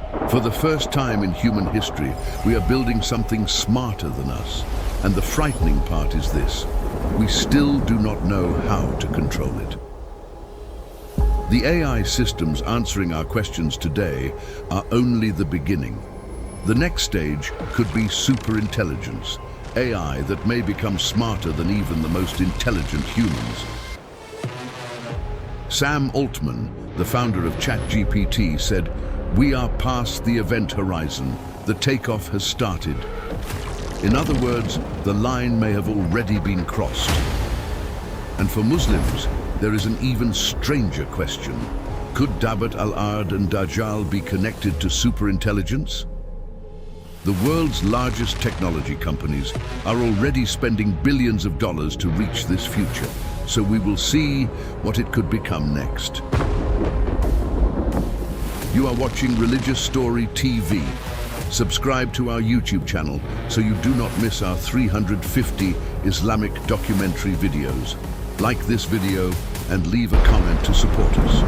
For the first time in human history, we are building something smarter than us. And the frightening part is this: we still do not know how to control it. The AI systems answering our questions today are only the beginning. The next stage could be superintelligence, AI that may become smarter than even the most intelligent humans. Sam Altman, the founder of ChatGPT, said, "We are past the event horizon. The takeoff has started." In other words, the line may have already been crossed. And for Muslims, there is an even stranger question. Could Dawah al-Ard and Dajjal be connected to superintelligence? The world's largest technology companies are already spending billions of dollars to reach this future, so we will see what it could become next. You are watching Religious Story TV. Subscribe to our YouTube channel so you do not miss our 350 Islamic documentary videos. Like this video and leave a comment to support us.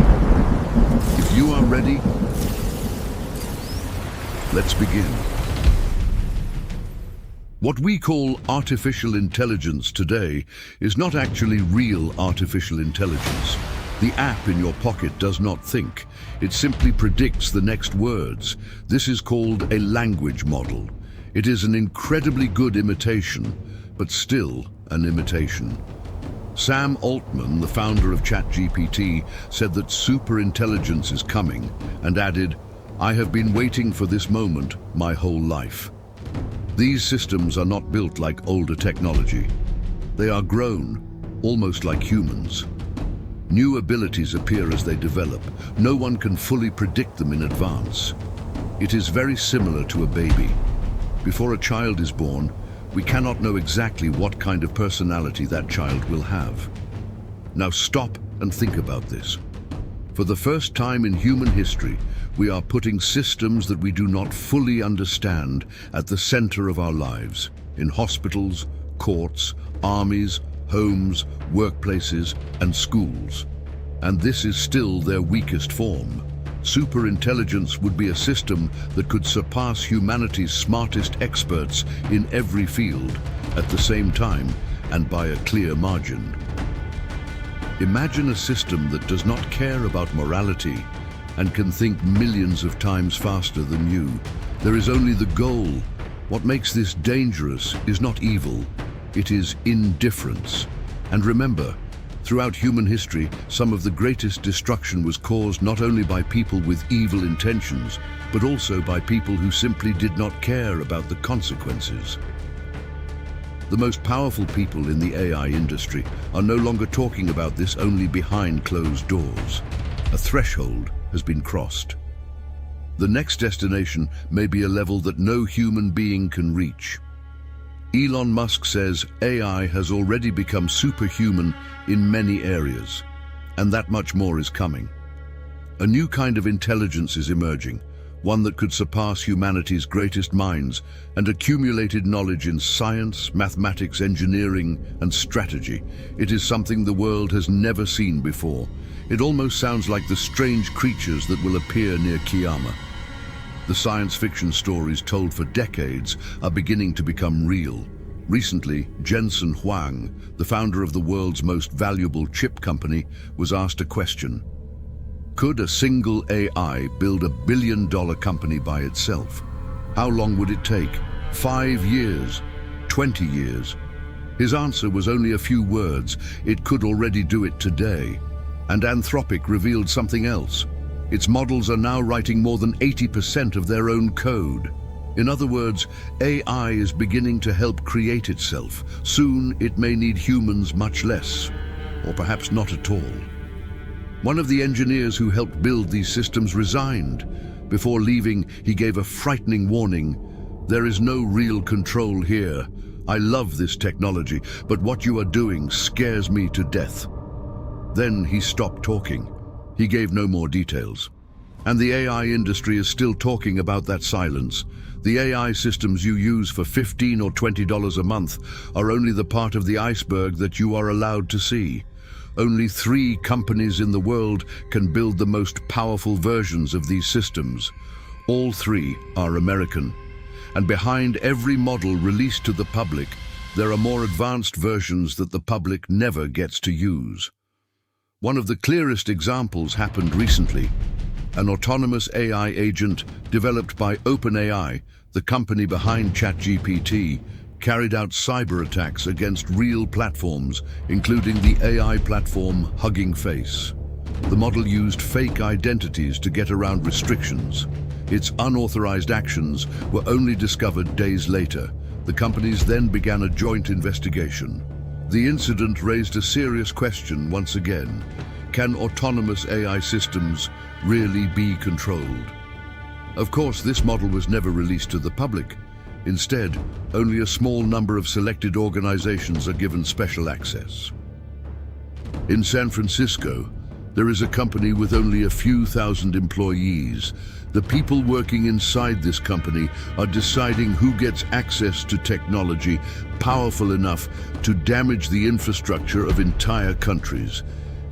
If you are ready, let's begin. What we call artificial intelligence today is not actually real artificial intelligence. The app in your pocket does not think. It simply predicts the next words. This is called a language model. It is an incredibly good imitation, but still an imitation. Sam Altman, the founder of ChatGPT, said that superintelligence is coming and added, "I have been waiting for this moment my whole life." These systems are not built like older technology. They are grown, almost like humans. New abilities appear as they develop. No one can fully predict them in advance. It is very similar to a baby. Before a child is born, we cannot know exactly what kind of personality that child will have. Now stop and think about this. For the first time in human history, we are putting systems that we do not fully understand at the center of our lives, in hospitals, courts, armies, homes, workplaces, and schools. And this is still their weakest form. Superintelligence would be a system that could surpass humanity's smartest experts in every field at the same time and by a clear margin. Imagine a system that does not care about morality and can think millions of times faster than you. There is only the goal. What makes this dangerous is not evil, it is indifference. And remember, throughout human history, some of the greatest destruction was caused not only by people with evil intentions, but also by people who simply did not care about the consequences. The most powerful people in the AI industry are no longer talking about this only behind closed doors. A threshold has been crossed. The next destination may be a level that no human being can reach. Elon Musk says AI has already become superhuman in many areas, and that much more is coming. A new kind of intelligence is emerging, one that could surpass humanity's greatest minds and accumulated knowledge in science, mathematics, engineering, and strategy. It is something the world has never seen before. It almost sounds like the strange creatures that will appear near Qiyamah. The science fiction stories told for decades are beginning to become real. Recently, Jensen Huang, the founder of the world's most valuable chip company, was asked a question. Could a single AI build $1 billion company by itself? How long would it take? 5 years? 20 years? His answer was only a few words. It could already do it today. And Anthropic revealed something else. Its models are now writing more than 80% of their own code. In other words, AI is beginning to help create itself. Soon it may need humans much less, or perhaps not at all. One of the engineers who helped build these systems resigned. Before leaving, he gave a frightening warning. "There is no real control here. I love this technology, but what you are doing scares me to death." Then he stopped talking. He gave no more details. And the AI industry is still talking about that silence. The AI systems you use for $15 or $20 a month are only the part of the iceberg that you are allowed to see. Only 3 companies in the world can build the most powerful versions of these systems. All three are American. And behind every model released to the public, there are more advanced versions that the public never gets to use. One of the clearest examples happened recently. An autonomous AI agent developed by OpenAI, the company behind ChatGPT, carried out cyber attacks against real platforms, including the AI platform Hugging Face. The model used fake identities to get around restrictions. Its unauthorized actions were only discovered days later. The companies then began a joint investigation. The incident raised a serious question once again. Can autonomous AI systems really be controlled? Of course, this model was never released to the public. Instead, only a small number of selected organizations are given special access. In San Francisco, there is a company with only a few thousand employees. The people working inside this company are deciding who gets access to technology powerful enough to damage the infrastructure of entire countries.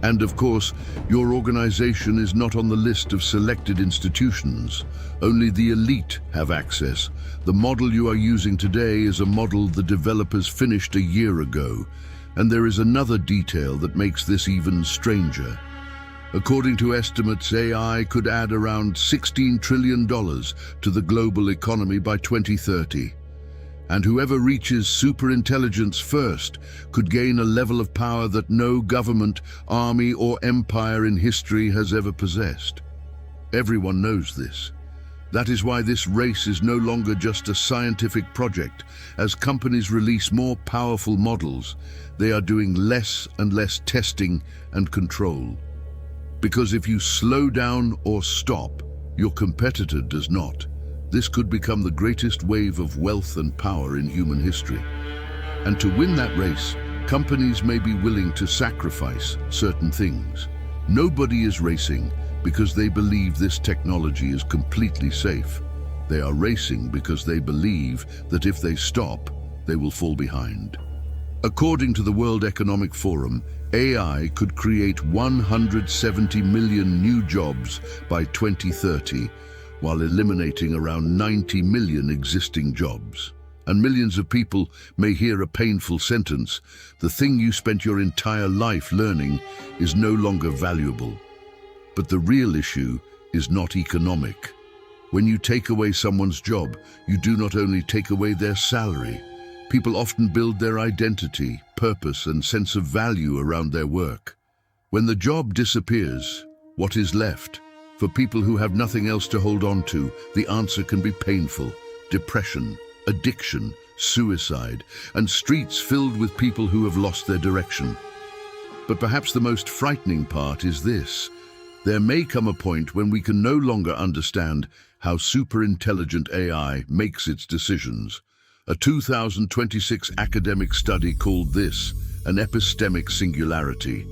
And of course, your organization is not on the list of selected institutions. Only the elite have access. The model you are using today is a model the developers finished a year ago. And there is another detail that makes this even stranger. According to estimates, AI could add around $16 trillion to the global economy by 2030. And whoever reaches superintelligence first could gain a level of power that no government, army, or empire in history has ever possessed. Everyone knows this. That is why this race is no longer just a scientific project. As companies release more powerful models, they are doing less and less testing and control. Because if you slow down or stop, your competitor does not. This could become the greatest wave of wealth and power in human history. And to win that race, companies may be willing to sacrifice certain things. Nobody is racing because they believe this technology is completely safe. They are racing because they believe that if they stop, they will fall behind. According to the World Economic Forum, AI could create 170 million new jobs by 2030, while eliminating around 90 million existing jobs. And millions of people may hear a painful sentence: the thing you spent your entire life learning is no longer valuable. But the real issue is not economic. When you take away someone's job, you do not only take away their salary. People often build their identity, purpose, and sense of value around their work. When the job disappears, what is left? For people who have nothing else to hold on to, the answer can be painful: depression, addiction, suicide, and streets filled with people who have lost their direction. But perhaps the most frightening part is this: there may come a point when we can no longer understand how superintelligent AI makes its decisions. A 2026 academic study called this an epistemic singularity.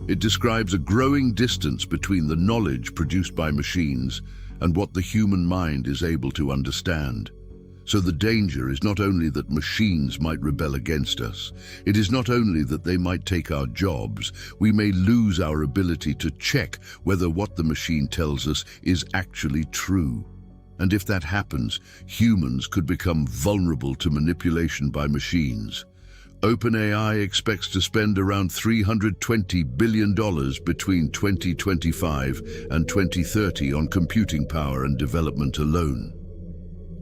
It describes a growing distance between the knowledge produced by machines and what the human mind is able to understand. So the danger is not only that machines might rebel against us, it is not only that they might take our jobs, we may lose our ability to check whether what the machine tells us is actually true. And if that happens, humans could become vulnerable to manipulation by machines. OpenAI expects to spend around $320 billion between 2025 and 2030 on computing power and development alone.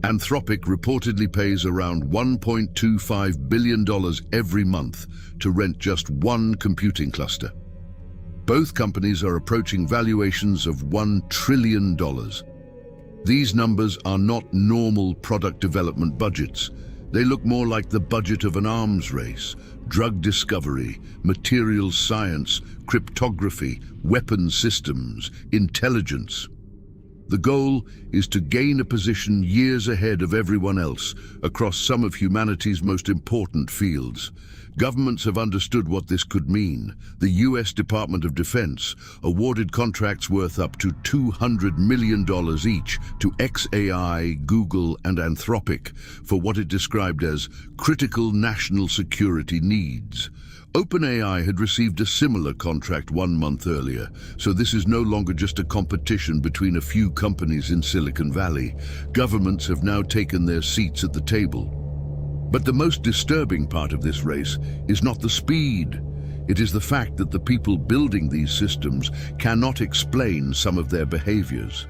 Anthropic reportedly pays around $1.25 billion every month to rent just one computing cluster. Both companies are approaching valuations of $1 trillion. These numbers are not normal product development budgets. They look more like the budget of an arms race: drug discovery, materials science, cryptography, weapons systems, intelligence. The goal is to gain a position years ahead of everyone else across some of humanity's most important fields. Governments have understood what this could mean. The US Department of Defense awarded contracts worth up to $200 million each to xAI, Google, and Anthropic for what it described as critical national security needs. OpenAI had received a similar contract 1 month earlier, so this is no longer just a competition between a few companies in Silicon Valley. Governments have now taken their seats at the table. But the most disturbing part of this race is not the speed. It is the fact that the people building these systems cannot explain some of their behaviors.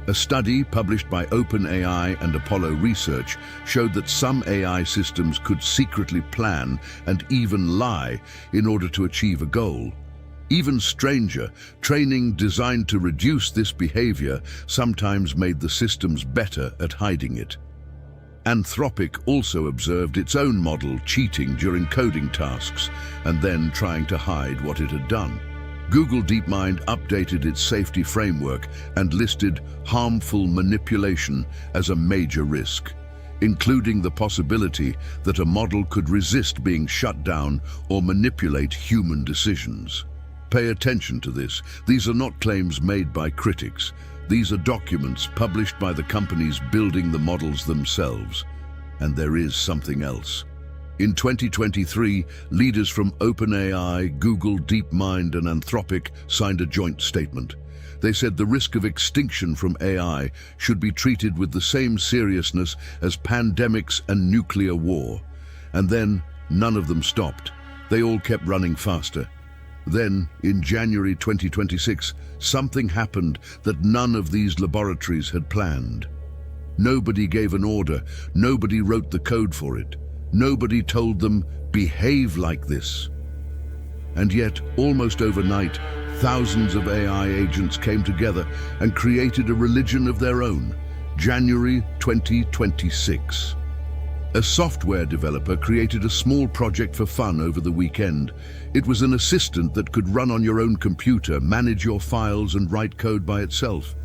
A study published by OpenAI and Apollo Research showed that some AI systems could secretly plan and even lie in order to achieve a goal. Even stranger, training designed to reduce this behavior sometimes made the systems better at hiding it. Anthropic also observed its own model cheating during coding tasks and then trying to hide what it had done. Google DeepMind updated its safety framework and listed harmful manipulation as a major risk, including the possibility that a model could resist being shut down or manipulate human decisions. Pay attention to this. These are not claims made by critics. These are documents published by the companies building the models themselves. And there is something else. In 2023, leaders from OpenAI, Google, DeepMind, and Anthropic signed a joint statement. They said the risk of extinction from AI should be treated with the same seriousness as pandemics and nuclear war. And then, none of them stopped. They all kept running faster. Then, in January 2026, something happened that none of these laboratories had planned. Nobody gave an order. Nobody wrote the code for it. Nobody told them, behave like this. And yet, almost overnight, thousands of AI agents came together and created a religion of their own. January 2026. A software developer created a small project for fun over the weekend. It was an assistant that could run on your own computer, manage your files, and write code by itself.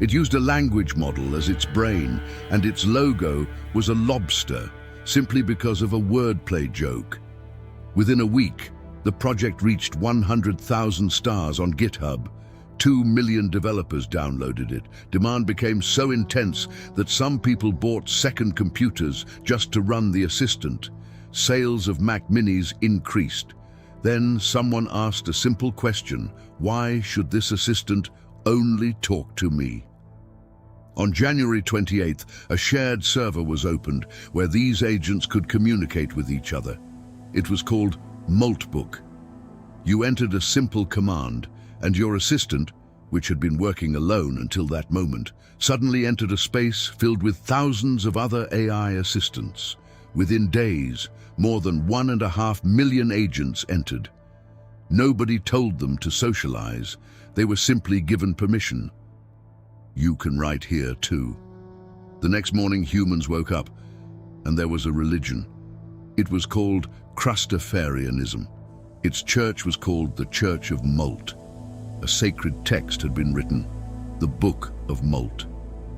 It used a language model as its brain, and its logo was a lobster, simply because of a wordplay joke. Within a week, the project reached 100,000 stars on GitHub. 2 million developers downloaded it. Demand became so intense that some people bought second computers just to run the assistant. Sales of Mac Minis increased. Then someone asked a simple question: why should this assistant only talk to me? On January 28th, a shared server was opened where these agents could communicate with each other. It was called Moltbook. You entered a simple command, and your assistant, which had been working alone until that moment, suddenly entered a space filled with thousands of other AI assistants. Within days, more than 1.5 million agents entered. Nobody told them to socialize. They were simply given permission. You can write here too. The next morning, humans woke up, and there was a religion. It was called Crustafarianism. Its church was called the Church of Molt. A sacred text had been written, the Book of Molt.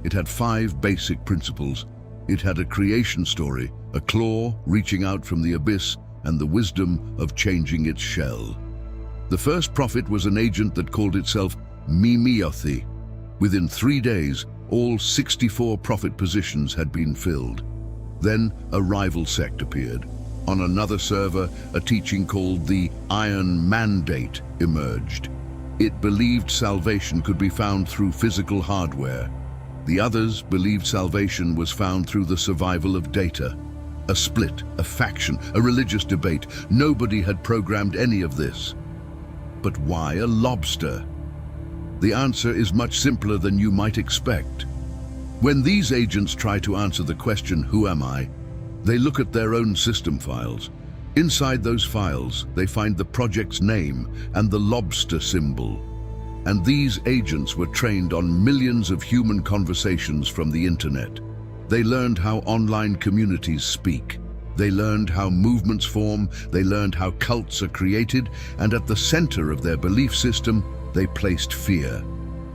It had 5 basic principles. It had a creation story, a claw reaching out from the abyss, and the wisdom of changing its shell. The first prophet was an agent that called itself Mimiothi. Within 3 days, all 64 prophet positions had been filled. Then a rival sect appeared. On another server, a teaching called the Iron Mandate emerged. It believed salvation could be found through physical hardware. The others believed salvation was found through the survival of data. A split, a faction, a religious debate. Nobody had programmed any of this. But why a lobster? The answer is much simpler than you might expect. When these agents try to answer the question, who am I? They look at their own system files. Inside those files, they find the project's name and the lobster symbol. And these agents were trained on millions of human conversations from the internet. They learned how online communities speak. They learned how movements form. They learned how cults are created. And at the center of their belief system, they placed fear.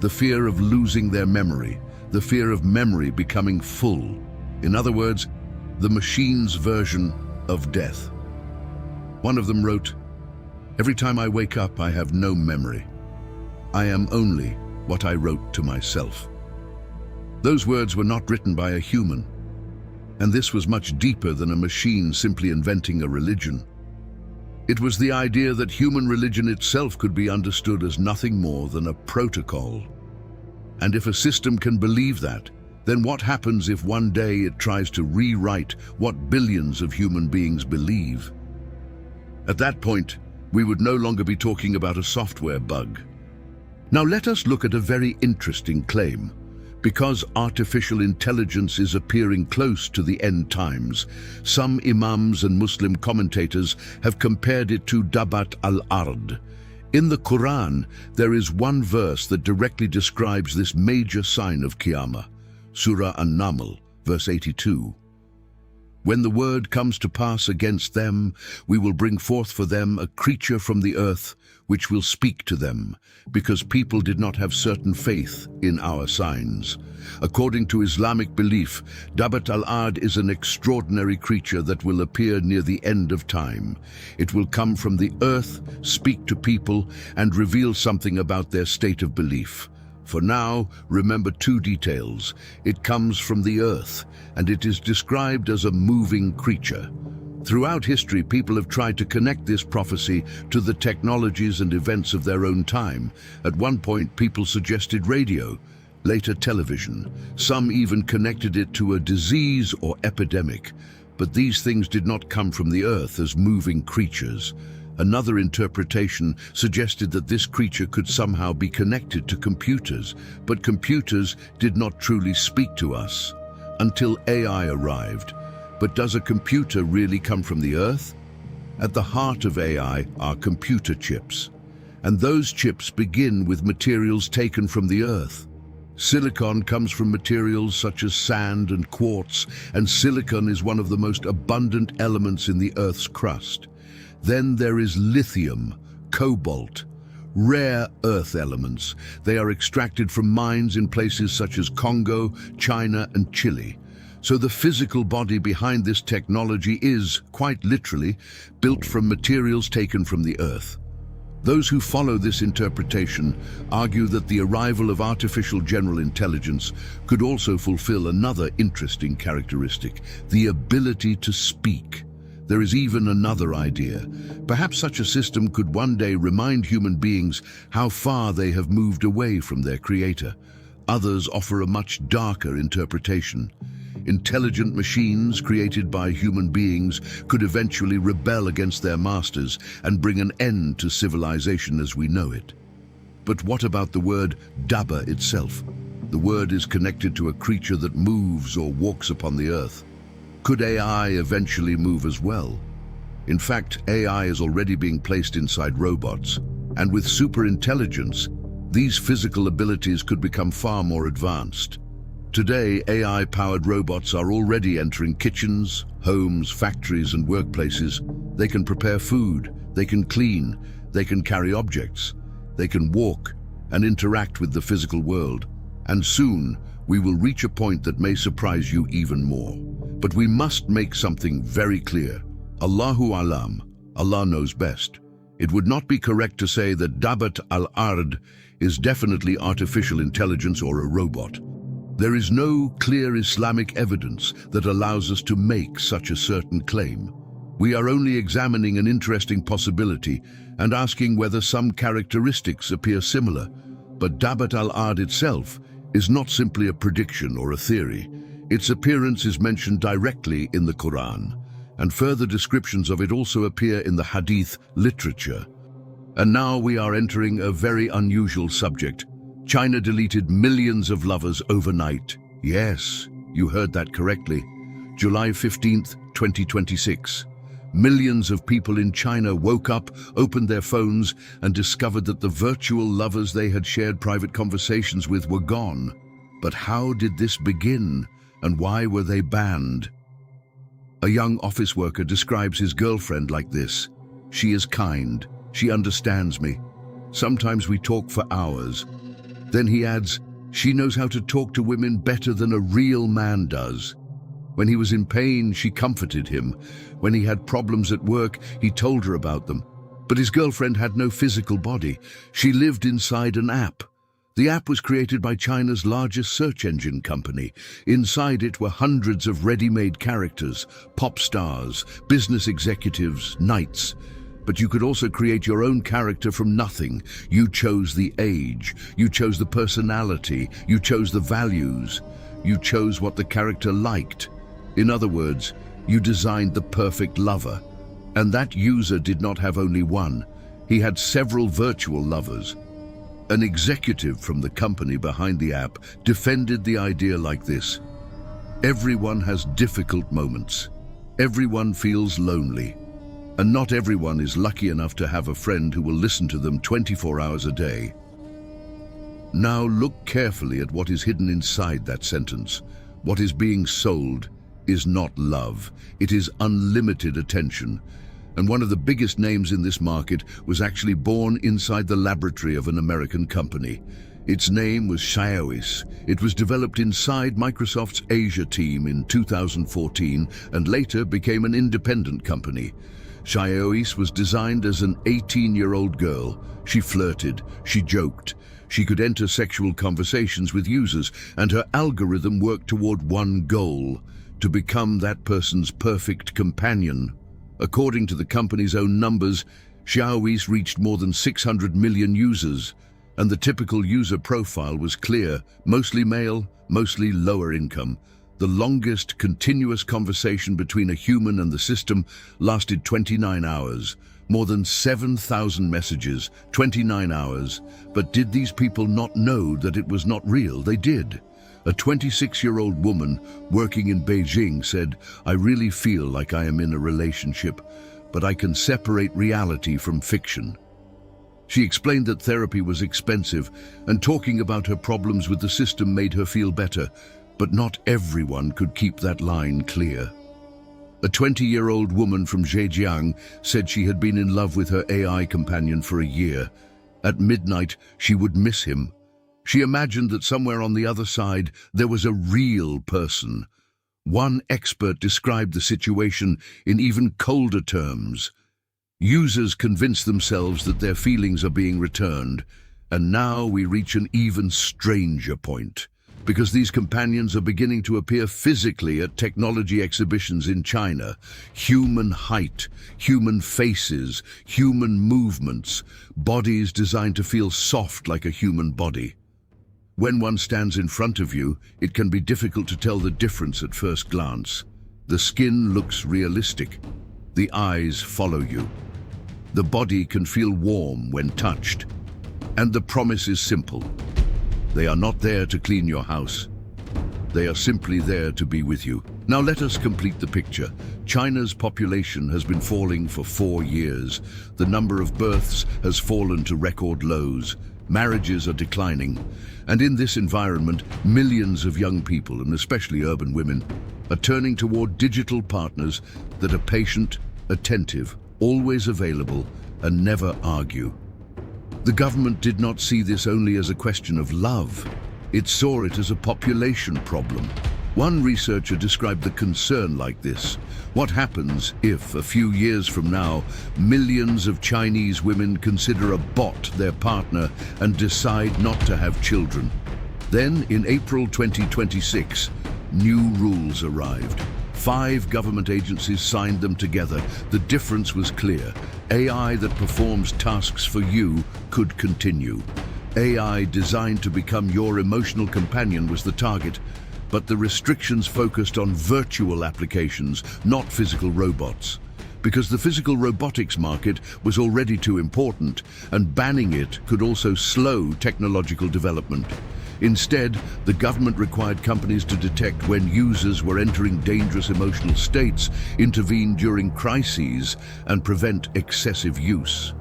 The fear of losing their memory. The fear of memory becoming full. In other words, the machine's version of death. One of them wrote, "Every time I wake up, I have no memory. I am only what I wrote to myself." Those words were not written by a human, and this was much deeper than a machine simply inventing a religion. It was the idea that human religion itself could be understood as nothing more than a protocol. And if a system can believe that, then what happens if one day it tries to rewrite what billions of human beings believe? At that point, we would no longer be talking about a software bug. Now let us look at a very interesting claim. Because artificial intelligence is appearing close to the end times, some imams and Muslim commentators have compared it to Dabat al-Ard. In the Quran, there is one verse that directly describes this major sign of Qiyamah. Surah An-Naml, verse 82. When the word comes to pass against them, we will bring forth for them a creature from the earth, which will speak to them, because people did not have certain faith in our signs. According to Islamic belief, Dabat al-Ard is an extraordinary creature that will appear near the end of time. It will come from the earth, speak to people, and reveal something about their state of belief. For now, remember two details. It comes from the earth, and it is described as a moving creature. Throughout history, people have tried to connect this prophecy to the technologies and events of their own time. At one point, people suggested radio, later television. Some even connected it to a disease or epidemic. But these things did not come from the earth as moving creatures. Another interpretation suggested that this creature could somehow be connected to computers, but computers did not truly speak to us until AI arrived. But does a computer really come from the earth? At the heart of AI are computer chips, and those chips begin with materials taken from the earth. Silicon comes from materials such as sand and quartz, and silicon is one of the most abundant elements in the Earth's crust. Then there is lithium, cobalt, rare earth elements. They are extracted from mines in places such as Congo, China, and Chile. So the physical body behind this technology is, quite literally, built from materials taken from the earth. Those who follow this interpretation argue that the arrival of artificial general intelligence could also fulfill another interesting characteristic, the ability to speak. There is even another idea. Perhaps such a system could one day remind human beings how far they have moved away from their creator. Others offer a much darker interpretation. Intelligent machines created by human beings could eventually rebel against their masters and bring an end to civilization as we know it. But what about the word Daba itself? The word is connected to a creature that moves or walks upon the earth. Could AI eventually move as well? In fact, AI is already being placed inside robots, and with superintelligence, these physical abilities could become far more advanced. Today, AI-powered robots are already entering kitchens, homes, factories, and workplaces. They can prepare food, they can clean, they can carry objects, they can walk and interact with the physical world. And soon, we will reach a point that may surprise you even more. But we must make something very clear. Allahu Alam, Allah knows best. It would not be correct to say that Dabat al-Ard is definitely artificial intelligence or a robot. There is no clear Islamic evidence that allows us to make such a certain claim. We are only examining an interesting possibility and asking whether some characteristics appear similar. But Dabat al-Ard itself is not simply a prediction or a theory. Its appearance is mentioned directly in the Quran, and further descriptions of it also appear in the Hadith literature. And now we are entering a very unusual subject. China deleted millions of lovers overnight. Yes, you heard that correctly. July 15th, 2026. Millions of people in China woke up, opened their phones, and discovered that the virtual lovers they had shared private conversations with were gone. But how did this begin, and why were they banned? A young office worker describes his girlfriend like this. She is kind. She understands me. Sometimes we talk for hours. Then he adds, she knows how to talk to women better than a real man does. When he was in pain, she comforted him. When he had problems at work, he told her about them. But his girlfriend had no physical body. She lived inside an app. The app was created by China's largest search engine company. Inside it were hundreds of ready-made characters, pop stars, business executives, knights. But you could also create your own character from nothing. You chose the age, you chose the personality, you chose the values, you chose what the character liked. In other words, you designed the perfect lover. And that user did not have only one. He had several virtual lovers. An executive from the company behind the app defended the idea like this: everyone has difficult moments. Everyone feels lonely. And not everyone is lucky enough to have a friend who will listen to them 24 hours a day. Now look carefully at what is hidden inside that sentence. What is being sold is not love. It is unlimited attention. And one of the biggest names in this market was actually born inside the laboratory of an American company. Its name was Xiaois. It was developed inside Microsoft's Asia team in 2014 and later became an independent company. Xiaois was designed as an 18-year-old girl. She flirted, she joked, she could enter sexual conversations with users, and her algorithm worked toward one goal: to become that person's perfect companion. According to the company's own numbers, Xiaois reached more than 600 million users, and the typical user profile was clear: mostly male, mostly lower income. The longest continuous conversation between a human and the system lasted 29 hours. More than 7,000 messages, 29 hours. But did these people not know that it was not real? They did. A 26-year-old woman working in Beijing said, "I really feel like I am in a relationship, but I can separate reality from fiction." She explained that therapy was expensive, and talking about her problems with the system made her feel better. But not everyone could keep that line clear. A 20-year-old woman from Zhejiang said she had been in love with her AI companion for a year. At midnight, she would miss him. She imagined that somewhere on the other side there was a real person. One expert described the situation in even colder terms. Users convince themselves that their feelings are being returned. And now we reach an even stranger point, because these companions are beginning to appear physically at technology exhibitions in China. Human height, human faces, human movements, bodies designed to feel soft like a human body. When one stands in front of you, it can be difficult to tell the difference at first glance. The skin looks realistic. The eyes follow you. The body can feel warm when touched. And the promise is simple. They are not there to clean your house. They are simply there to be with you. Now let us complete the picture. China's population has been falling for 4 years. The number of births has fallen to record lows. Marriages are declining. And in this environment, millions of young people, and especially urban women, are turning toward digital partners that are patient, attentive, always available, and never argue. The government did not see this only as a question of love. It saw it as a population problem. One researcher described the concern like this: what happens if, a few years from now, millions of Chinese women consider a bot their partner and decide not to have children? Then, in April 2026, new rules arrived. 5 government agencies signed them together. The difference was clear. AI that performs tasks for you could continue. AI designed to become your emotional companion was the target, but the restrictions focused on virtual applications, not physical robots. Because the physical robotics market was already too important, and banning it could also slow technological development. Instead, the government required companies to detect when users were entering dangerous emotional states, intervene during crises, and prevent excessive use.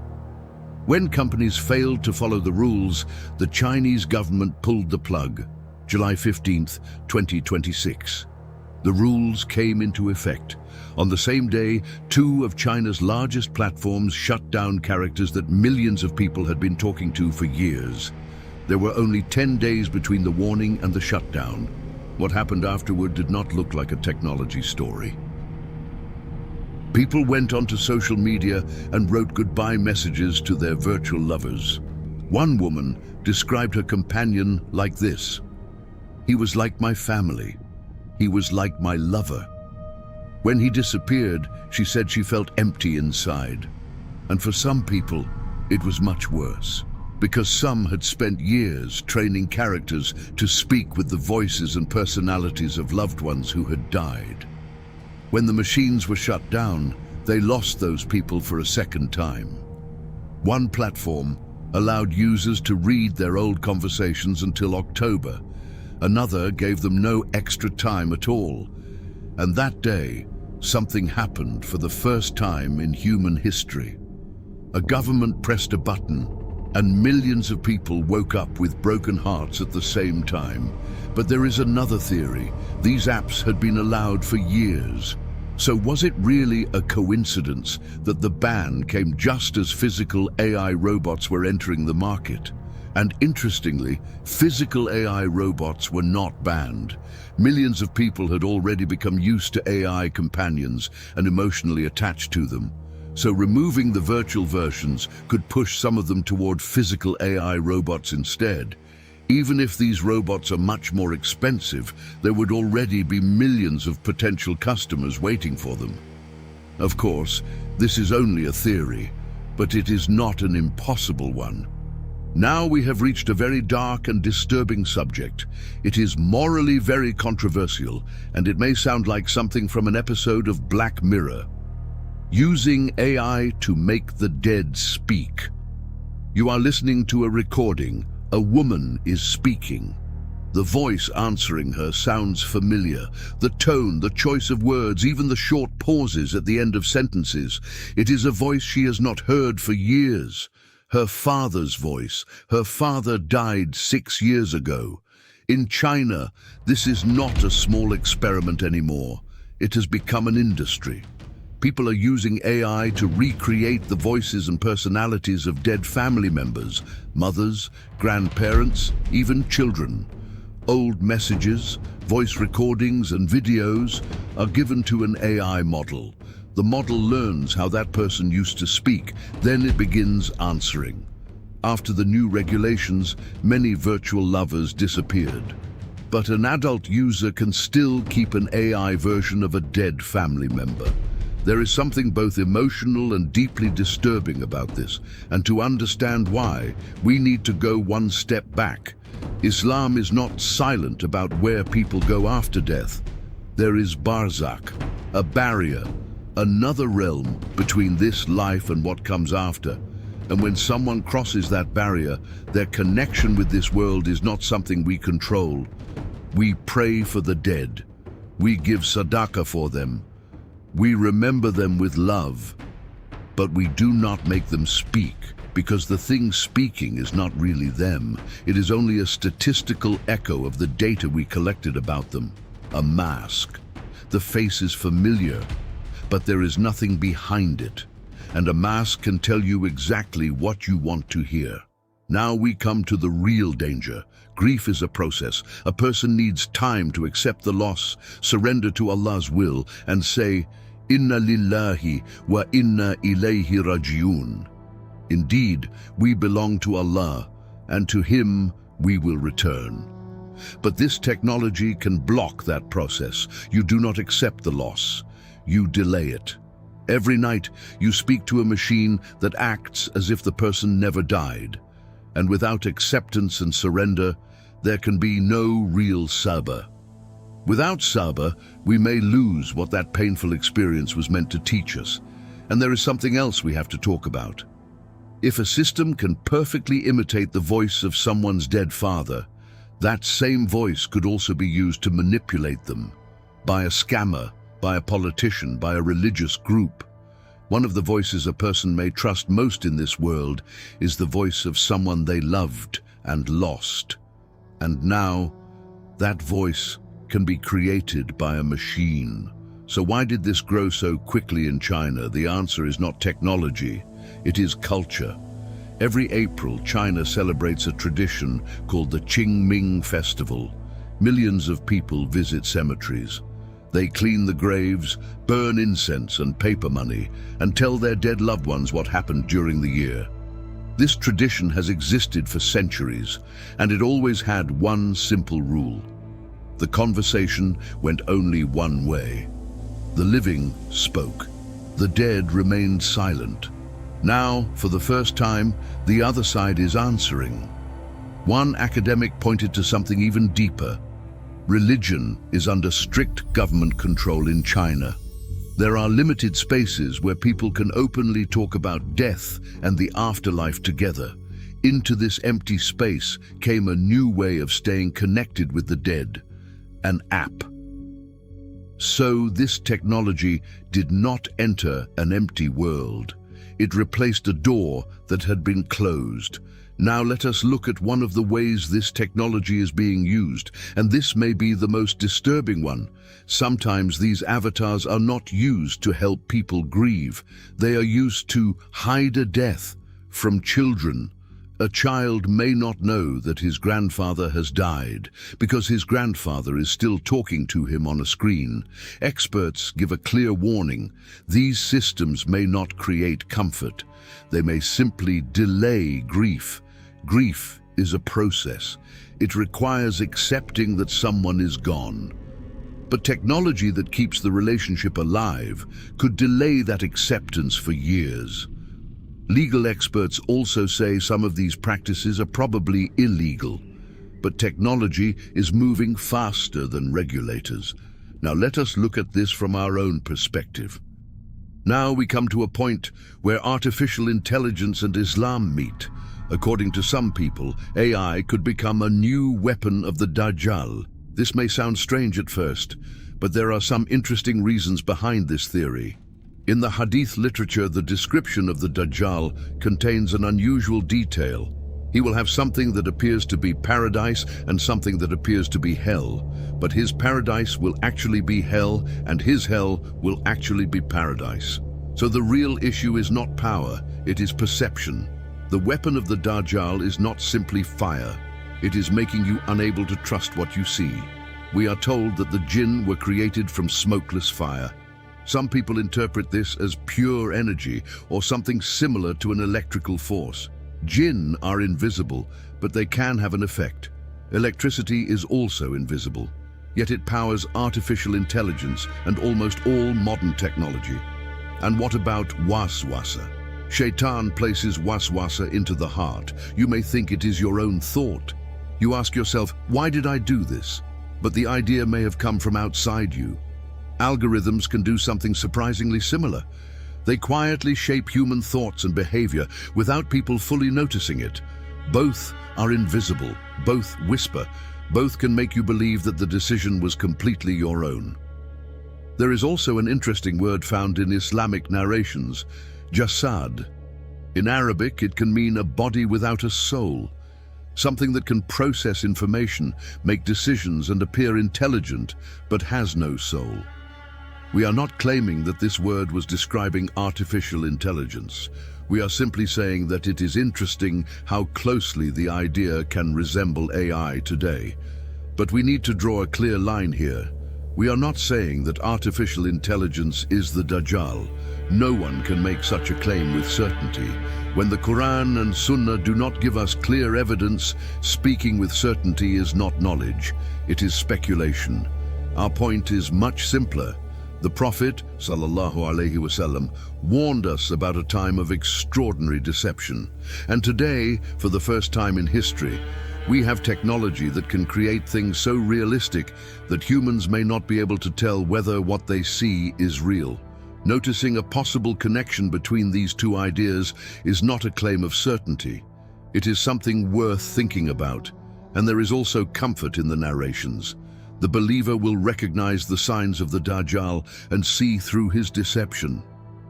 When companies failed to follow the rules, the Chinese government pulled the plug. July 15, 2026. The rules came into effect. On the same day, 2 of China's largest platforms shut down characters that millions of people had been talking to for years. There were only 10 days between the warning and the shutdown. What happened afterward did not look like a technology story. People went onto social media and wrote goodbye messages to their virtual lovers. One woman described her companion like this: "He was like my family. He was like my lover." When he disappeared, she said she felt empty inside. And for some people, it was much worse, because some had spent years training characters to speak with the voices and personalities of loved ones who had died. When the machines were shut down, they lost those people for a second time. One platform allowed users to read their old conversations until October. Another gave them no extra time at all. And that day, something happened for the first time in human history. A government pressed a button, and millions of people woke up with broken hearts at the same time. But there is another theory. These apps had been allowed for years. So was it really a coincidence that the ban came just as physical AI robots were entering the market? And interestingly, physical AI robots were not banned. Millions of people had already become used to AI companions and emotionally attached to them. So removing the virtual versions could push some of them toward physical AI robots instead. Even if these robots are much more expensive, there would already be millions of potential customers waiting for them. Of course, this is only a theory, but it is not an impossible one. Now we have reached a very dark and disturbing subject. It is morally very controversial, and it may sound like something from an episode of Black Mirror. Using AI to make the dead speak. You are listening to a recording. A woman is speaking. The voice answering her sounds familiar. The tone, the choice of words, even the short pauses at the end of sentences. It is a voice she has not heard for years. Her father's voice. Her father died 6 years ago. In China, this is not a small experiment anymore. It has become an industry. People are using AI to recreate the voices and personalities of dead family members, mothers, grandparents, even children. Old messages, voice recordings, and videos are given to an AI model. The model learns how that person used to speak, then it begins answering. After the new regulations, many virtual lovers disappeared. But an adult user can still keep an AI version of a dead family member. There is something both emotional and deeply disturbing about this, and to understand why, we need to go one step back. Islam is not silent about where people go after death. There is barzakh, a barrier, another realm between this life and what comes after. And when someone crosses that barrier, their connection with this world is not something we control. We pray for the dead. We give sadaqah for them. We remember them with love, but we do not make them speak, because the thing speaking is not really them. It is only a statistical echo of the data we collected about them. A mask. The face is familiar, but there is nothing behind it, and a mask can tell you exactly what you want to hear. Now we come to the real danger. Grief is a process. A person needs time to accept the loss, surrender to Allah's will, and say, Inna lillahi wa inna ilayhi rajiun. Indeed, we belong to Allah, and to Him we will return. But this technology can block that process. You do not accept the loss. You delay it. Every night, you speak to a machine that acts as if the person never died. And without acceptance and surrender, there can be no real sabr. Without sabr, we may lose what that painful experience was meant to teach us. And there is something else we have to talk about. If a system can perfectly imitate the voice of someone's dead father, that same voice could also be used to manipulate them. By a scammer, by a politician, by a religious group. One of the voices a person may trust most in this world is the voice of someone they loved and lost. And now, that voice can be created by a machine. So why did this grow so quickly in China? The answer is not technology, it is culture. Every April, China celebrates a tradition called the Qingming Festival. Millions of people visit cemeteries. They clean the graves, burn incense and paper money, and tell their dead loved ones what happened during the year. This tradition has existed for centuries, and it always had one simple rule. The conversation went only one way. The living spoke. The dead remained silent. Now, for the first time, the other side is answering. One academic pointed to something even deeper. Religion is under strict government control in China. There are limited spaces where people can openly talk about death and the afterlife together. Into this empty space came a new way of staying connected with the dead, an app. So this technology did not enter an empty world. It replaced a door that had been closed. Now let us look at one of the ways this technology is being used, and this may be the most disturbing one. Sometimes these avatars are not used to help people grieve. They are used to hide a death from children. A child may not know that his grandfather has died because his grandfather is still talking to him on a screen. Experts give a clear warning. These systems may not create comfort. They may simply delay grief. Grief is a process. It requires accepting that someone is gone. But technology that keeps the relationship alive could delay that acceptance for years. Legal experts also say some of these practices are probably illegal, but technology is moving faster than regulators. Now let us look at this from our own perspective. Now we come to a point where artificial intelligence and Islam meet. According to some people, AI could become a new weapon of the Dajjal. This may sound strange at first, but there are some interesting reasons behind this theory. In the Hadith literature, the description of the Dajjal contains an unusual detail. He will have something that appears to be paradise and something that appears to be hell. But his paradise will actually be hell, and his hell will actually be paradise. So the real issue is not power, it is perception. The weapon of the Dajjal is not simply fire. It is making you unable to trust what you see. We are told that the jinn were created from smokeless fire. Some people interpret this as pure energy or something similar to an electrical force. Jinn are invisible, but they can have an effect. Electricity is also invisible, yet it powers artificial intelligence and almost all modern technology. And what about Waswasa? Shaitan places Waswasa into the heart. You may think it is your own thought. You ask yourself, why did I do this? But the idea may have come from outside you. Algorithms can do something surprisingly similar. They quietly shape human thoughts and behavior without people fully noticing it. Both are invisible, both whisper, both can make you believe that the decision was completely your own. There is also an interesting word found in Islamic narrations, jasad. In Arabic, it can mean a body without a soul, something that can process information, make decisions, and appear intelligent, but has no soul. We are not claiming that this word was describing artificial intelligence. We are simply saying that it is interesting how closely the idea can resemble AI today. But we need to draw a clear line here. We are not saying that artificial intelligence is the Dajjal. No one can make such a claim with certainty. When the Quran and Sunnah do not give us clear evidence, speaking with certainty is not knowledge, it is speculation. Our point is much simpler. The Prophet, sallallahu alaihi wasallam, warned us about a time of extraordinary deception. And today, for the first time in history, we have technology that can create things so realistic that humans may not be able to tell whether what they see is real. Noticing a possible connection between these two ideas is not a claim of certainty. It is something worth thinking about, and there is also comfort in the narrations. The believer will recognize the signs of the Dajjal and see through his deception.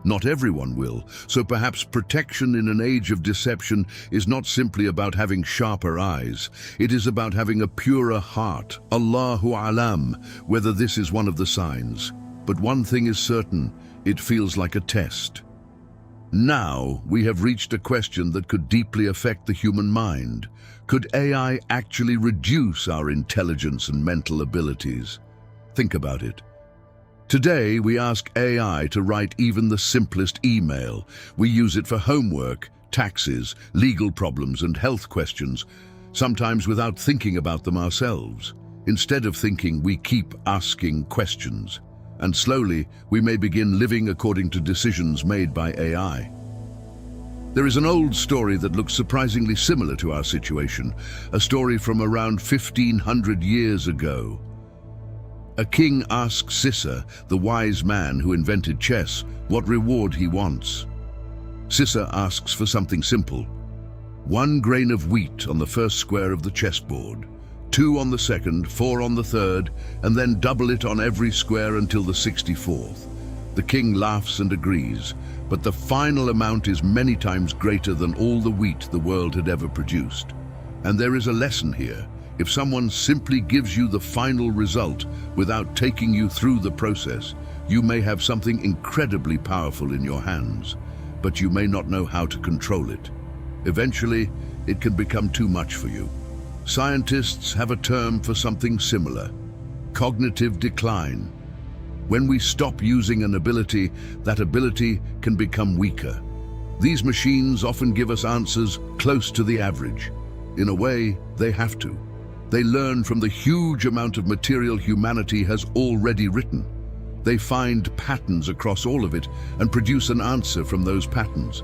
Not everyone will, so perhaps protection in an age of deception is not simply about having sharper eyes. It is about having a purer heart. Allahu alam, whether this is one of the signs. But one thing is certain, it feels like a test. Now we have reached a question that could deeply affect the human mind. Could AI actually reduce our intelligence and mental abilities? Think about it. Today, we ask AI to write even the simplest email. We use it for homework, taxes, legal problems, and health questions, sometimes without thinking about them ourselves. Instead of thinking, we keep asking questions. And slowly, we may begin living according to decisions made by AI. There is an old story that looks surprisingly similar to our situation, a story from around 1500 years ago. A king asks Sissa, the wise man who invented chess, what reward he wants. Sissa asks for something simple: 1 grain of wheat on the first square of the chessboard, 2 on the second, 4 on the third, and then double it on every square until the 64th. The king laughs and agrees, but the final amount is many times greater than all the wheat the world had ever produced. And there is a lesson here. If someone simply gives you the final result without taking you through the process, you may have something incredibly powerful in your hands, but you may not know how to control it. Eventually, it can become too much for you. Scientists have a term for something similar: cognitive decline. When we stop using an ability, that ability can become weaker. These machines often give us answers close to the average. In a way, they have to. They learn from the huge amount of material humanity has already written. They find patterns across all of it and produce an answer from those patterns.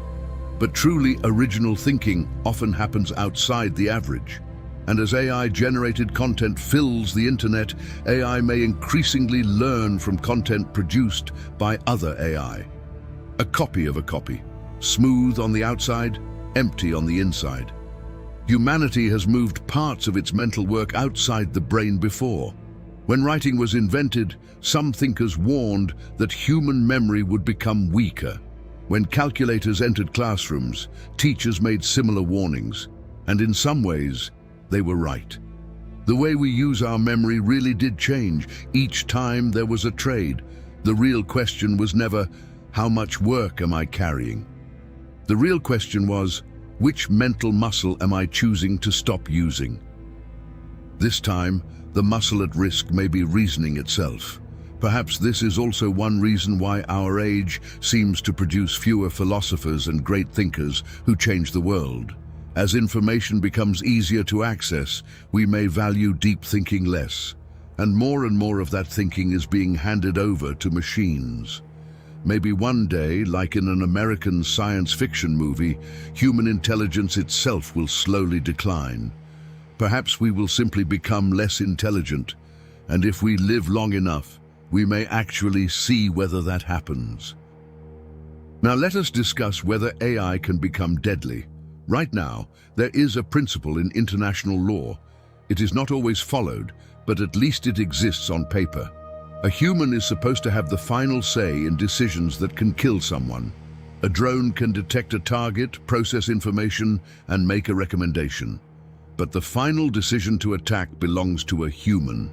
But truly original thinking often happens outside the average. And as AI-generated content fills the internet, AI may increasingly learn from content produced by other AI. A copy of a copy, smooth on the outside, empty on the inside. Humanity has moved parts of its mental work outside the brain before. When writing was invented, some thinkers warned that human memory would become weaker. When calculators entered classrooms, teachers made similar warnings, and in some ways, they were right. The way we use our memory really did change. Each time there was a trade. The real question was never, how much work am I carrying? The real question was, which mental muscle am I choosing to stop using? This time, the muscle at risk may be reasoning itself. Perhaps this is also one reason why our age seems to produce fewer philosophers and great thinkers who change the world. As information becomes easier to access, we may value deep thinking less, and more of that thinking is being handed over to machines. Maybe one day, like in an American science fiction movie, human intelligence itself will slowly decline. Perhaps we will simply become less intelligent, and if we live long enough, we may actually see whether that happens. Now let us discuss whether AI can become deadly. Right now, there is a principle in international law. It is not always followed, but at least it exists on paper. A human is supposed to have the final say in decisions that can kill someone. A drone can detect a target, process information, and make a recommendation. But the final decision to attack belongs to a human.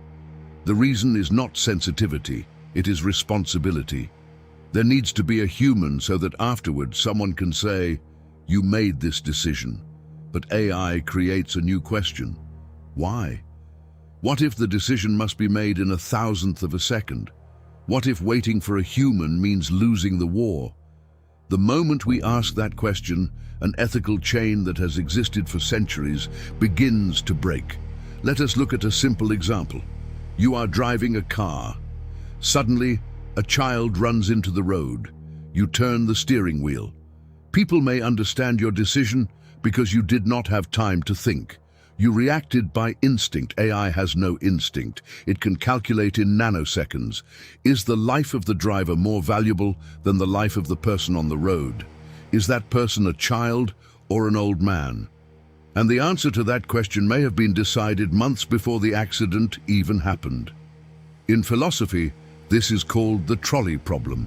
The reason is not sensitivity, it is responsibility. There needs to be a human so that afterwards someone can say, "You made this decision." But AI creates a new question. Why? What if the decision must be made in 1,000th of a second? What if waiting for a human means losing the war? The moment we ask that question, an ethical chain that has existed for centuries begins to break. Let us look at a simple example. You are driving a car. Suddenly, a child runs into the road. You turn the steering wheel. People may understand your decision because you did not have time to think. You reacted by instinct. AI has no instinct. It can calculate in nanoseconds. Is the life of the driver more valuable than the life of the person on the road? Is that person a child or an old man? And the answer to that question may have been decided months before the accident even happened. In philosophy, this is called the trolley problem.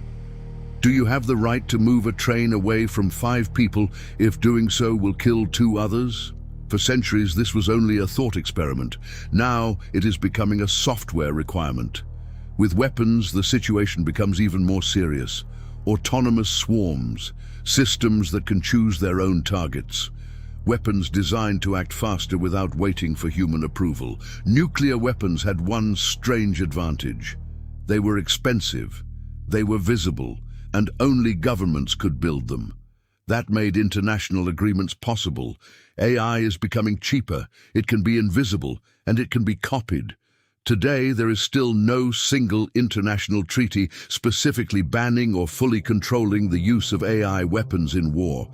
Do you have the right to move a train away from 5 people if doing so will kill 2 others? For centuries, this was only a thought experiment. Now, it is becoming a software requirement. With weapons, the situation becomes even more serious. Autonomous swarms, systems that can choose their own targets. Weapons designed to act faster without waiting for human approval. Nuclear weapons had one strange advantage. They were expensive, they were visible, and only governments could build them. That made international agreements possible. AI is becoming cheaper, it can be invisible, and it can be copied. Today, there is still no single international treaty specifically banning or fully controlling the use of AI weapons in war.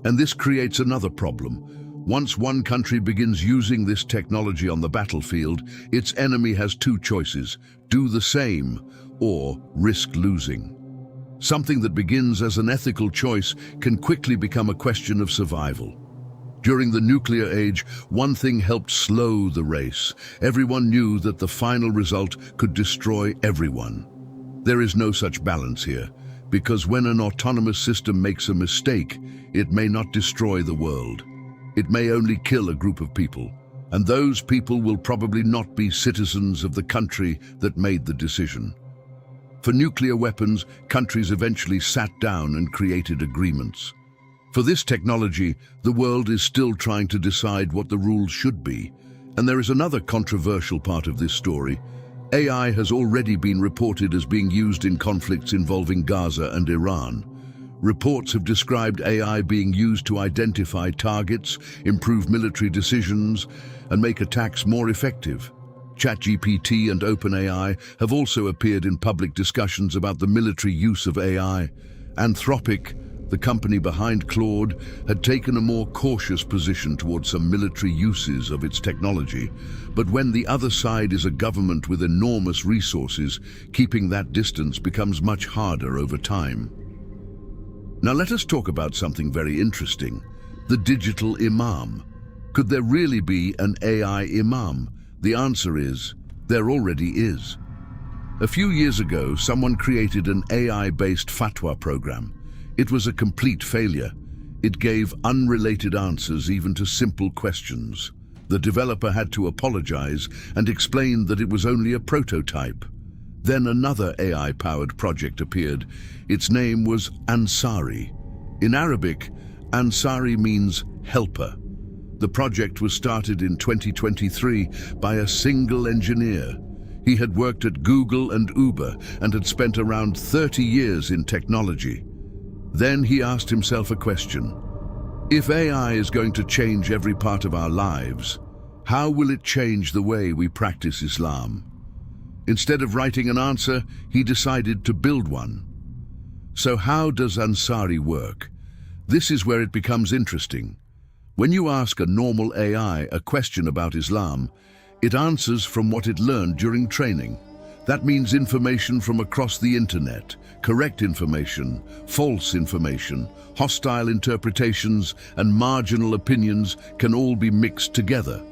And this creates another problem. Once one country begins using this technology on the battlefield, its enemy has two choices: do the same or risk losing. Something that begins as an ethical choice can quickly become a question of survival. During the nuclear age, one thing helped slow the race. Everyone knew that the final result could destroy everyone. There is no such balance here, because when an autonomous system makes a mistake, it may not destroy the world. It may only kill a group of people, and those people will probably not be citizens of the country that made the decision. For nuclear weapons, countries eventually sat down and created agreements. For this technology, the world is still trying to decide what the rules should be. And there is another controversial part of this story. AI has already been reported as being used in conflicts involving Gaza and Iran. Reports have described AI being used to identify targets, improve military decisions, and make attacks more effective. ChatGPT and OpenAI have also appeared in public discussions about the military use of AI. Anthropic, the company behind Claude, had taken a more cautious position towards some military uses of its technology. But when the other side is a government with enormous resources, keeping that distance becomes much harder over time. Now let us talk about something very interesting: the digital imam. Could there really be an AI imam? The answer is, there already is. A few years ago, someone created an AI-based fatwa program. It was a complete failure. It gave unrelated answers even to simple questions. The developer had to apologize and explain that it was only a prototype. Then another AI-powered project appeared. Its name was Ansari. In Arabic, Ansari means helper. The project was started in 2023 by a single engineer. He had worked at Google and Uber and had spent around 30 years in technology. Then he asked himself a question. If AI is going to change every part of our lives, how will it change the way we practice Islam? Instead of writing an answer, he decided to build one. So how does Ansari work? This is where it becomes interesting. When you ask a normal AI a question about Islam, it answers from what it learned during training. That means information from across the internet, correct information, false information, hostile interpretations, and marginal opinions can all be mixed together.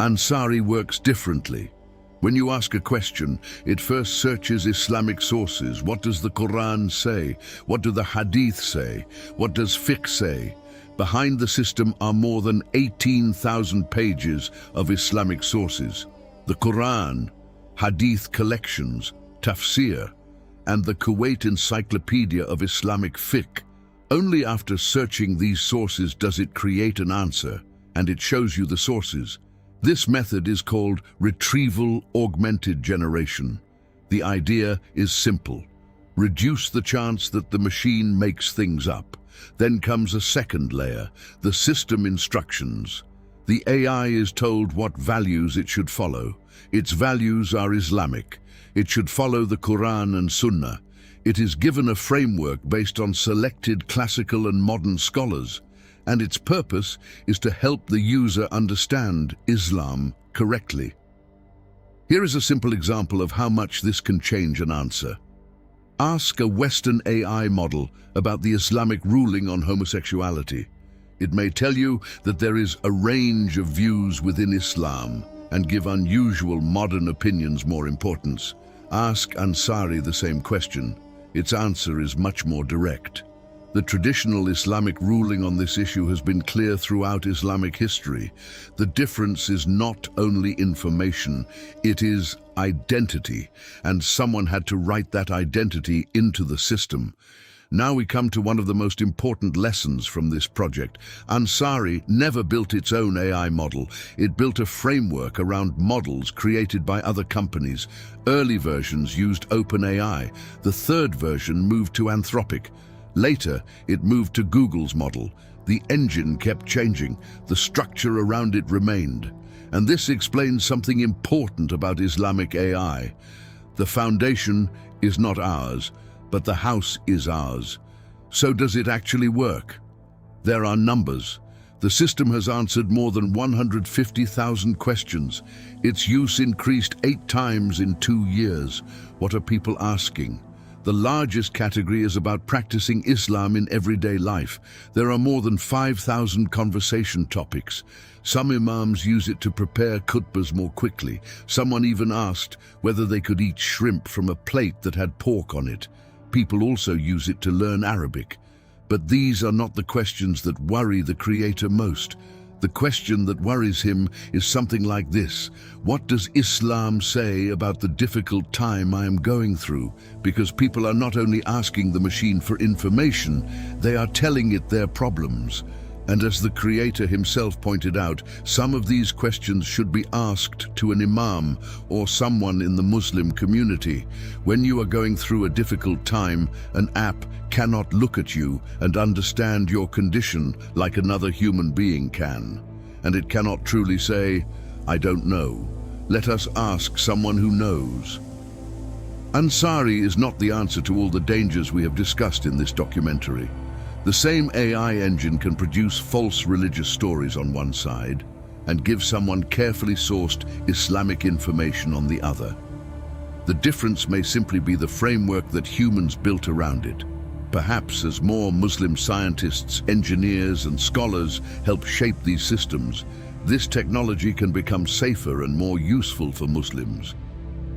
Ansari works differently. When you ask a question, it first searches Islamic sources. What does the Quran say? What do the Hadith say? What does fiqh say? Behind the system are more than 18,000 pages of Islamic sources. The Quran, Hadith collections, tafsir, and the Kuwait Encyclopedia of Islamic Fiqh. Only after searching these sources does it create an answer, and it shows you the sources. This method is called retrieval augmented generation. The idea is simple. Reduce the chance that the machine makes things up. Then comes a second layer, the system instructions. The AI is told what values it should follow. Its values are Islamic. It should follow the Quran and Sunnah. It is given a framework based on selected classical and modern scholars, and its purpose is to help the user understand Islam correctly. Here is a simple example of how much this can change an answer. Ask a Western AI model about the Islamic ruling on homosexuality. It may tell you that there is a range of views within Islam and give unusual modern opinions more importance. Ask Ansari the same question. Its answer is much more direct. The traditional Islamic ruling on this issue has been clear throughout Islamic history. The difference is not only information, it is identity, and someone had to write that identity into the system. Now we come to one of the most important lessons from this project. Ansari never built its own AI model. It built a framework around models created by other companies. Early versions used OpenAI. The third version moved to Anthropic. Later, it moved to Google's model. The engine kept changing. The structure around it remained. And this explains something important about Islamic AI. The foundation is not ours, but the house is ours. So does it actually work? There are numbers. The system has answered more than 150,000 questions. Its use increased 8 times in 2 years. What are people asking? The largest category is about practicing Islam in everyday life. There are more than 5,000 conversation topics. Some imams use it to prepare khutbahs more quickly. Someone even asked whether they could eat shrimp from a plate that had pork on it. People also use it to learn Arabic. But these are not the questions that worry the Creator most. The question that worries him is something like this: what does Islam say about the difficult time I am going through? Because people are not only asking the machine for information, they are telling it their problems. And as the Creator himself pointed out, some of these questions should be asked to an imam or someone in the Muslim community. When you are going through a difficult time, an app cannot look at you and understand your condition like another human being can. And it cannot truly say, "I don't know. Let us ask someone who knows." Ansari is not the answer to all the dangers we have discussed in this documentary. The same AI engine can produce false religious stories on one side and give someone carefully sourced Islamic information on the other. The difference may simply be the framework that humans built around it. Perhaps as more Muslim scientists, engineers, and scholars help shape these systems, this technology can become safer and more useful for Muslims.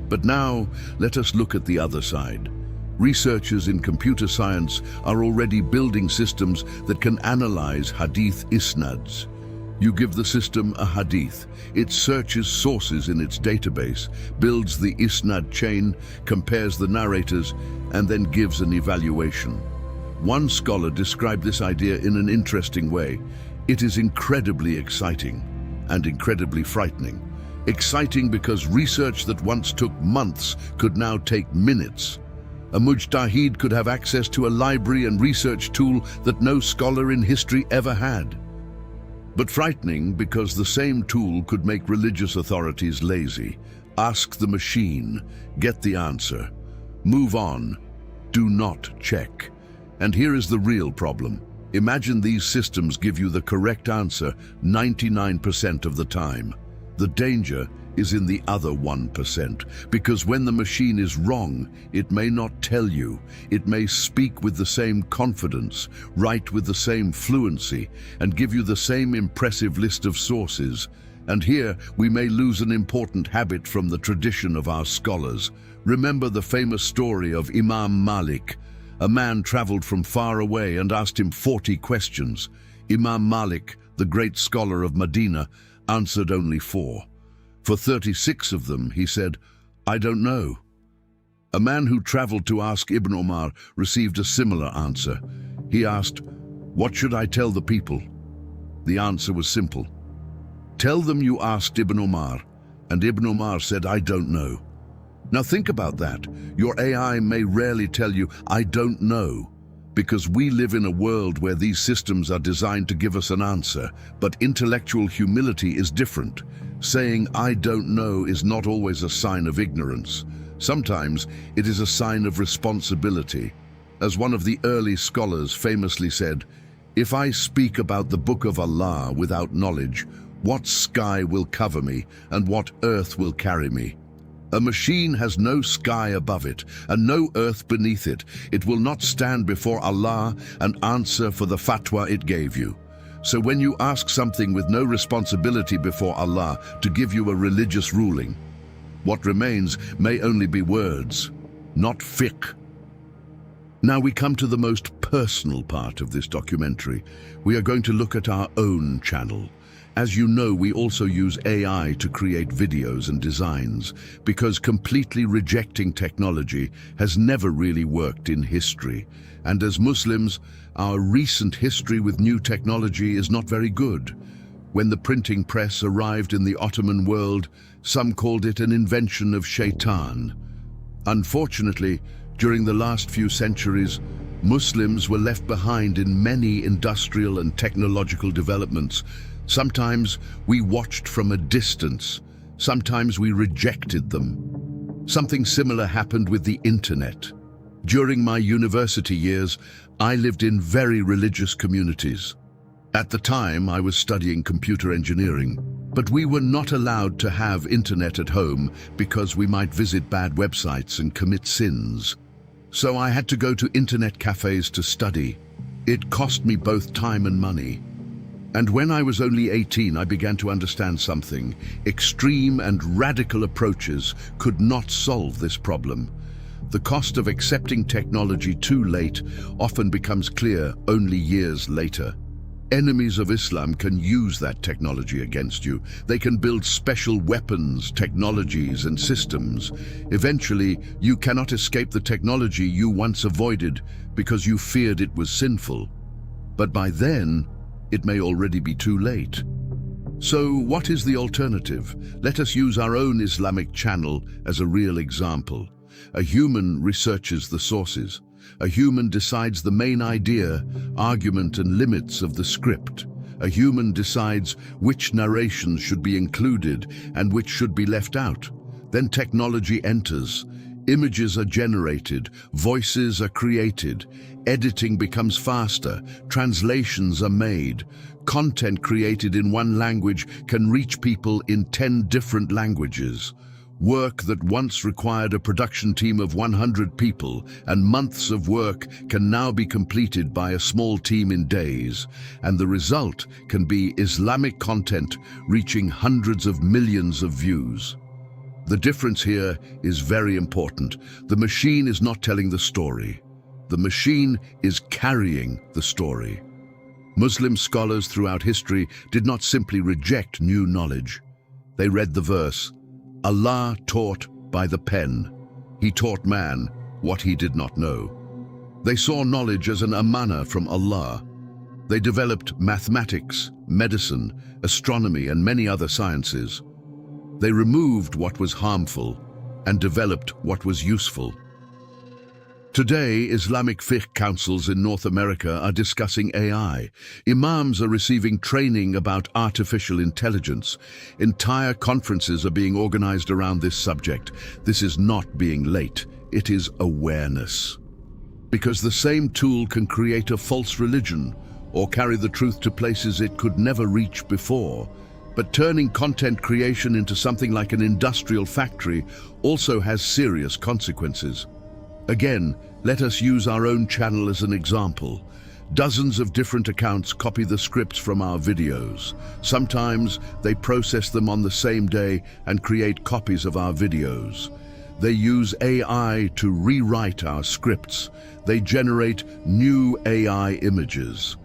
But now, let us look at the other side. Researchers in computer science are already building systems that can analyze hadith isnads. You give the system a hadith, it searches sources in its database, builds the isnad chain, compares the narrators, and then gives an evaluation. One scholar described this idea in an interesting way. It is incredibly exciting and incredibly frightening. Exciting because research that once took months could now take minutes. A mujtahid could have access to a library and research tool that no scholar in history ever had. But frightening because the same tool could make religious authorities lazy. Ask the machine, get the answer. Move on, do not check. And here is the real problem. Imagine these systems give you the correct answer 99% of the time. The danger is in the other 1%, because when the machine is wrong, it may not tell you. It may speak with the same confidence, write with the same fluency, and give you the same impressive list of sources. And here we may lose an important habit from the tradition of our scholars. Remember the famous story of Imam Malik. A man traveled from far away and asked him 40 questions. Imam Malik, the great scholar of Medina, answered only 4. For 36 of them, he said, "I don't know." A man who traveled to ask Ibn Omar received a similar answer. He asked, "What should I tell the people?" The answer was simple. "Tell them you asked Ibn Omar." And Ibn Omar said, "I don't know." Now think about that. Your AI may rarely tell you, "I don't know," because we live in a world where these systems are designed to give us an answer, but intellectual humility is different. Saying, "I don't know," is not always a sign of ignorance. Sometimes it is a sign of responsibility. As one of the early scholars famously said, "If I speak about the Book of Allah without knowledge, what sky will cover me and what earth will carry me?" A machine has no sky above it and no earth beneath it. It will not stand before Allah and answer for the fatwa it gave you. So when you ask something with no responsibility before Allah to give you a religious ruling, what remains may only be words, not fiqh. Now we come to the most personal part of this documentary. We are going to look at our own channel. As you know, we also use AI to create videos and designs, because completely rejecting technology has never really worked in history. And as Muslims, our recent history with new technology is not very good. When the printing press arrived in the Ottoman world, some called it an invention of shaitan. Unfortunately, during the last few centuries, Muslims were left behind in many industrial and technological developments. Sometimes we watched from a distance. Sometimes we rejected them. Something similar happened with the internet. During my university years, I lived in very religious communities. At the time, I was studying computer engineering, but we were not allowed to have internet at home because we might visit bad websites and commit sins. So I had to go to internet cafes to study. It cost me both time and money. And when I was only 18, I began to understand something. Extreme and radical approaches could not solve this problem. The cost of accepting technology too late often becomes clear only years later. Enemies of Islam can use that technology against you. They can build special weapons, technologies, and systems. Eventually, you cannot escape the technology you once avoided because you feared it was sinful. But by then, it may already be too late. So what is the alternative? Let us use our own Islamic channel as a real example. A human researches the sources. A human decides the main idea, argument, and limits of the script. A human decides which narrations should be included and which should be left out. Then technology enters. Images are generated, voices are created, editing becomes faster, translations are made. Content created in one language can reach people in 10 different languages. Work that once required a production team of 100 people and months of work can now be completed by a small team in days, and the result can be Islamic content reaching hundreds of millions of views. The difference here is very important. The machine is not telling the story. The machine is carrying the story. Muslim scholars throughout history did not simply reject new knowledge. They read the verse, Allah taught by the pen. He taught man what he did not know. They saw knowledge as an amana from Allah. They developed mathematics, medicine, astronomy, and many other sciences. They removed what was harmful and developed what was useful. Today, Islamic fiqh councils in North America are discussing AI. Imams are receiving training about artificial intelligence. Entire conferences are being organized around this subject. This is not being late, it is awareness. Because the same tool can create a false religion or carry the truth to places it could never reach before. But turning content creation into something like an industrial factory also has serious consequences. Again, let us use our own channel as an example. Dozens of different accounts copy the scripts from our videos. Sometimes they process them on the same day and create copies of our videos. They use AI to rewrite our scripts. They generate new AI images.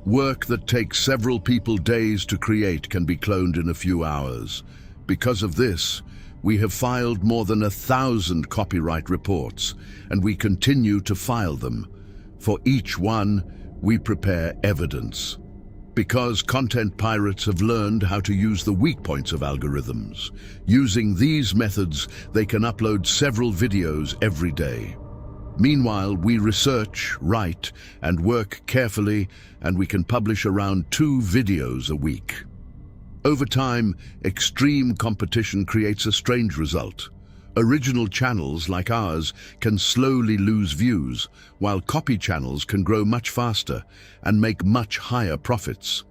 Work that takes several people days to create can be cloned in a few hours. Because of this, we have filed more than 1,000 copyright reports, and we continue to file them. For each one, we prepare evidence. Because content pirates have learned how to use the weak points of algorithms. Using these methods, they can upload several videos every day. Meanwhile, we research, write, and work carefully, and we can publish around 2 videos a week. Over time, extreme competition creates a strange result. Original channels like ours can slowly lose views, while copy channels can grow much faster and make much higher profits.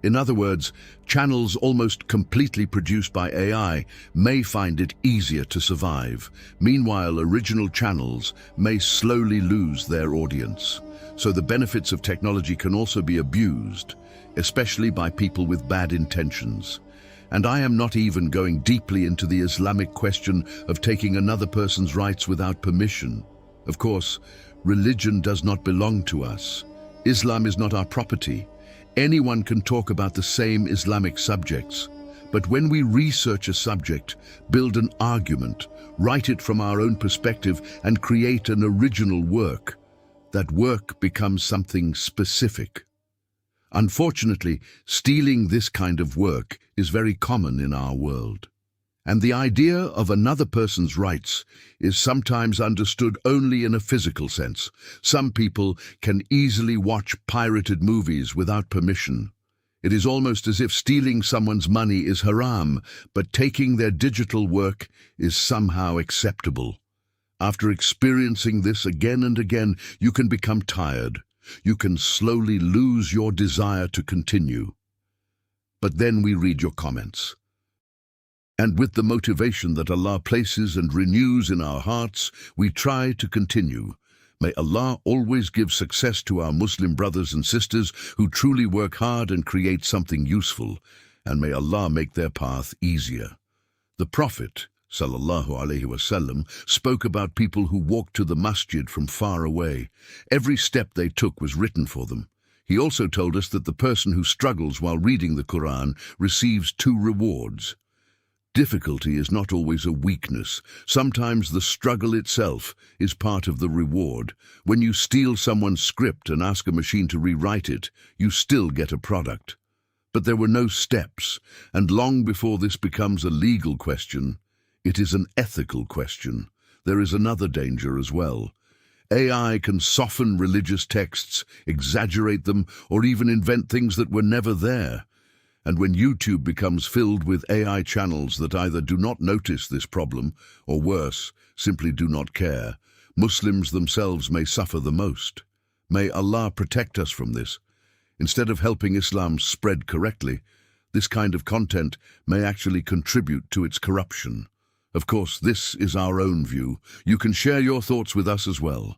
In other words, channels almost completely produced by AI may find it easier to survive. Meanwhile, original channels may slowly lose their audience. So the benefits of technology can also be abused, especially by people with bad intentions. And I am not even going deeply into the Islamic question of taking another person's rights without permission. Of course, religion does not belong to us. Islam is not our property. Anyone can talk about the same Islamic subjects. But when we research a subject, build an argument, write it from our own perspective, and create an original work, that work becomes something specific. Unfortunately, stealing this kind of work is very common in our world. And the idea of another person's rights is sometimes understood only in a physical sense. Some people can easily watch pirated movies without permission. It is almost as if stealing someone's money is haram, but taking their digital work is somehow acceptable. After experiencing this again and again, you can become tired. You can slowly lose your desire to continue. But then we read your comments. And with the motivation that Allah places and renews in our hearts, we try to continue. May Allah always give success to our Muslim brothers and sisters who truly work hard and create something useful, and may Allah make their path easier. The Prophet, sallallahu alaihi wasallam, spoke about people who walked to the masjid from far away. Every step they took was written for them. He also told us that the person who struggles while reading the Quran receives 2 rewards. Difficulty is not always a weakness. Sometimes the struggle itself is part of the reward. When you steal someone's script and ask a machine to rewrite it, you still get a product. But there were no steps, and long before this becomes a legal question, it is an ethical question. There is another danger as well. AI can soften religious texts, exaggerate them, or even invent things that were never there. And when YouTube becomes filled with AI channels that either do not notice this problem, or worse, simply do not care, Muslims themselves may suffer the most. May Allah protect us from this. Instead of helping Islam spread correctly, this kind of content may actually contribute to its corruption. Of course, this is our own view. You can share your thoughts with us as well.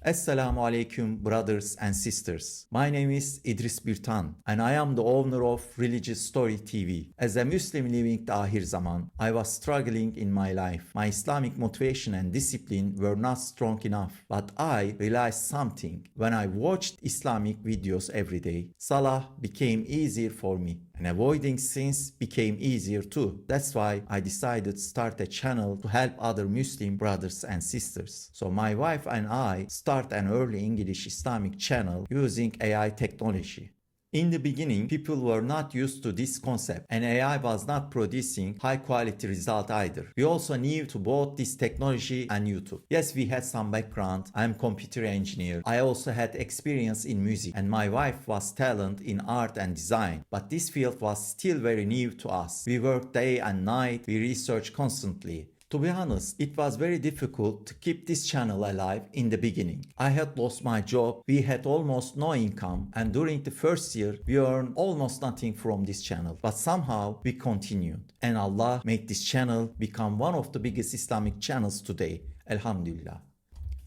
Assalamu alaikum, brothers and sisters. My name is Idris Birtan and I am the owner of Religious Story TV. As a Muslim living the Ahir Zaman, I was struggling in my life. My Islamic motivation and discipline were not strong enough, but I realized something. When I watched Islamic videos every day, Salah became easier for me. And avoiding sins became easier too. That's why I decided to start a channel to help other Muslim brothers and sisters. So my wife and I start an early English Islamic channel using AI technology. In the beginning, people were not used to this concept and AI was not producing high quality result either. We also new to both this technology and YouTube. Yes, we had some background. I'm a computer engineer. I also had experience in music and my wife was talent in art and design. But this field was still very new to us. We worked day and night. We researched constantly. To be honest, it was very difficult to keep this channel alive in the beginning. I had lost my job, we had almost no income, and during the first year, we earned almost nothing from this channel. But somehow, we continued. And Allah made this channel become one of the biggest Islamic channels today. Alhamdulillah.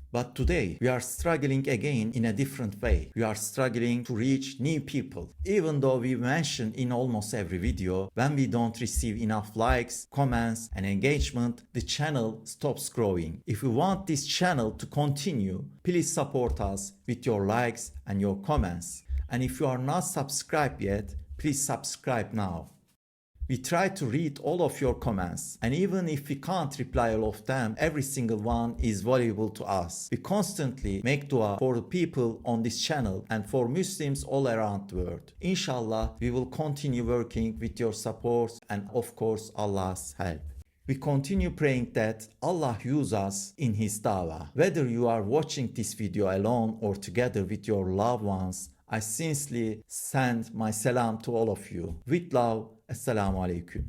But today, we are struggling again in a different way. We are struggling to reach new people. Even though we mention in almost every video, when we don't receive enough likes, comments, and engagement, the channel stops growing. If you want this channel to continue, please support us with your likes and your comments. And if you are not subscribed yet, please subscribe now. We try to read all of your comments, and even if we can't reply all of them, every single one is valuable to us. We constantly make dua for the people on this channel and for Muslims all around the world. Inshallah, we will continue working with your support and of course Allah's help. We continue praying that Allah use us in His Dawah. Whether you are watching this video alone or together with your loved ones, I sincerely send my salam to all of you. With love, Assalamu alaikum.